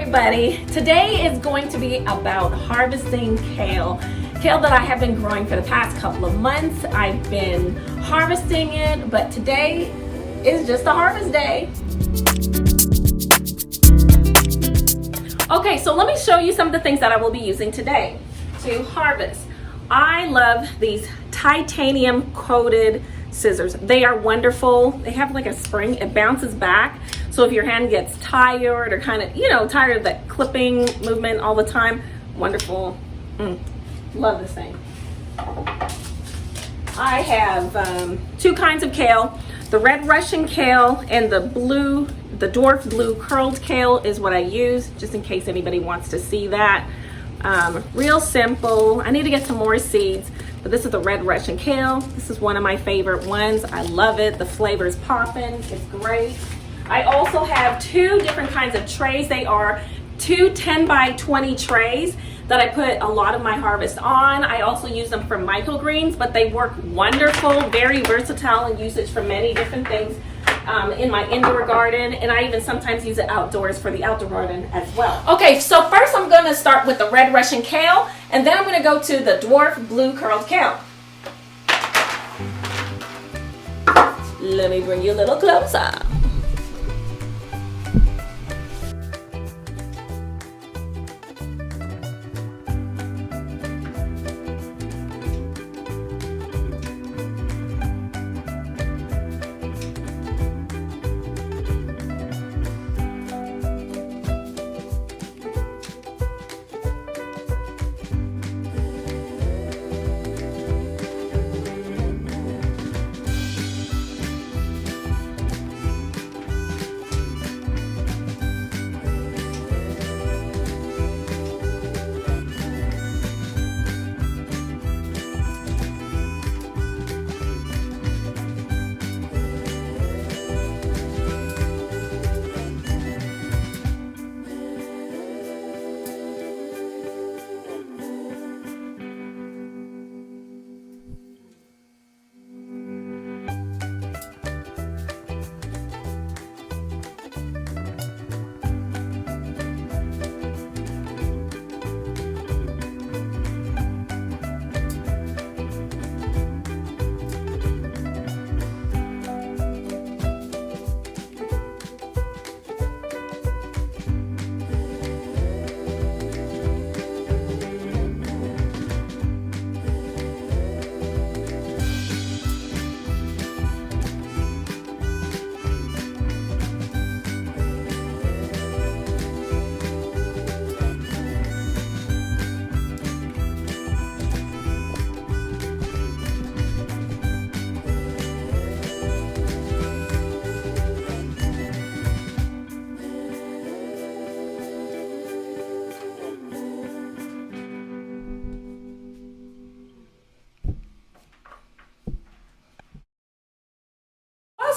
everybody. Today is going to be about harvesting kale. Kale that I have been growing for the past couple of months. I've been harvesting it, but today is just a harvest day. Okay, so let me show you some of the things that I will be using today to harvest. I love these titanium coated scissors. They are wonderful. They have like a spring, it bounces back. So if your hand gets tired or kind of, tired of that clipping movement all the time, wonderful. Love this thing. I have two kinds of kale. The red Russian kale and the dwarf blue curled kale is what I use, just in case anybody wants to see that. Real simple. I need to get some more seeds, but this is the red Russian kale. This is one of my favorite ones. I love it. The flavor is popping. It's great. I also have two different kinds of trays. They are two 10 by 20 trays that I put a lot of my harvest on. I also use them for microgreens, but they work wonderful, very versatile in usage for many different things in my indoor garden, and I even sometimes use it outdoors for the outdoor garden as well. Okay, so first I'm gonna start with the red Russian kale, and then I'm gonna go to the dwarf blue curled kale. Let me bring you a little closer.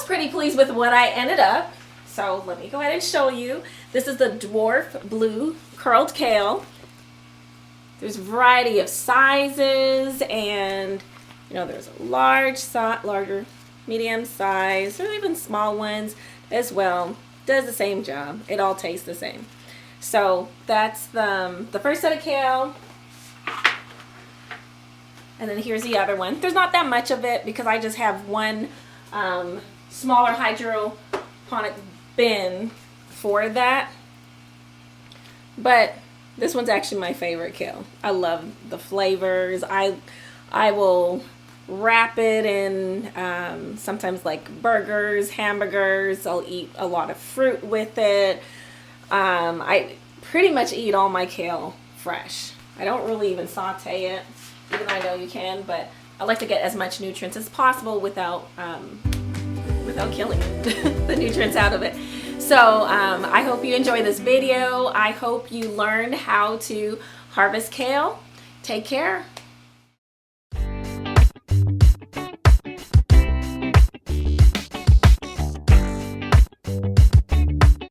Pretty pleased with what I ended up, so let me go ahead and show you. This is the dwarf blue curled kale. There's a variety of sizes, and there's a larger, medium size, or even small ones as well. Does the same job. It all tastes the same. So that's the first set of kale, and then here's the other one. There's not that much of it because I just have one smaller hydroponic bin for that, but this one's actually my favorite kale. I love the flavors. I will wrap it in sometimes like burgers, hamburgers. I'll eat a lot of fruit with it. I pretty much eat all my kale fresh. I don't really even saute it, even though I know you can, but I like to get as much nutrients as possible without killing the nutrients out of it. So I hope you enjoy this video. I hope you learned how to harvest kale. Take care.